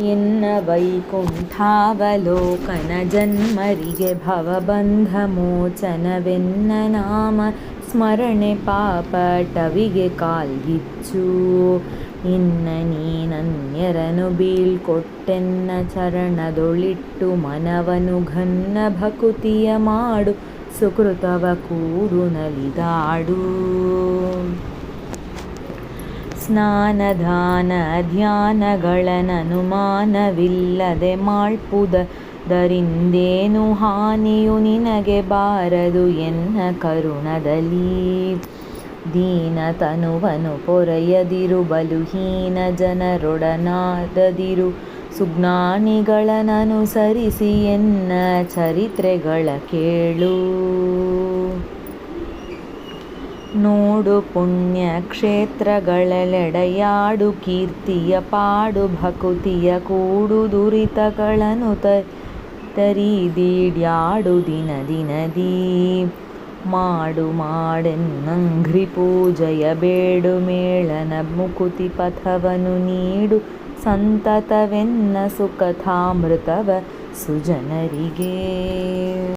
ಎನ್ನ ವೈಕುಂಠಾವಲೋಕನ ಜನ್ಮರಿಗೆ ಭವಬಂಧ ಮೋಚನವೆನ್ನ ನಾಮ ಸ್ಮರಣೆ ಪಾಪಟವಿಗೆ ಕಾಲ್ಗಿಚ್ಚು. ಇನ್ನ ನೀನನ್ಯರನು ಬೀಳ್ಕೊಟ್ಟೆನ್ನ ಚರಣದೊಳಿಟ್ಟು ಮನವನು ಘನ್ನ ಭಕುತಿಯ ಮಾಡು ಸುಕೃತವ ಕೂಡು ನಲಿದಾಡು. ಸ್ನಾನದಾನ ಧ್ಯಾನಗಳನನುಮಾನವಿಲ್ಲದೆ ಮಾಳ್ಪುದರಿಂದೇನು ಹಾನಿಯು ನಿನಗೆ ಬಾರದು ಎನ್ನ ಕರುಣದಲ್ಲಿ. ದೀನ ತನುವನು ಪೊರೆಯದಿರು ಬಲುಹೀನ ಜನರೊಡನಾದದಿರು ಸುಜ್ಞಾನಿಗಳನನುಸರಿಸಿ ಎನ್ನ ಚರಿತ್ರೆಗಳ ಕೇಳು. ನೋಡು ಪುಣ್ಯ ಕ್ಷೇತ್ರಗಳೆಡೆಯಾಡು ಕೀರ್ತಿಯ ಪಾಡು ಭಕುತಿಯ ಕೂಡು ದುರಿತಗಳನ್ನು ತರಿದೀಡ್ಯಾಡು ದಿನ ದಿನದೀ. ಮಾಡು ಮಾಡೆನ್ನಂಘ್ರಿ ಪೂಜೆಯ ಬೇಡು ಮೇಳನ ಮುಕುತಿ ಪಥವನು ನೀಡು ಸಂತತವೆನ್ನ ಸುಕಥಾಮೃತವ ಸುಜನರಿಗೆ.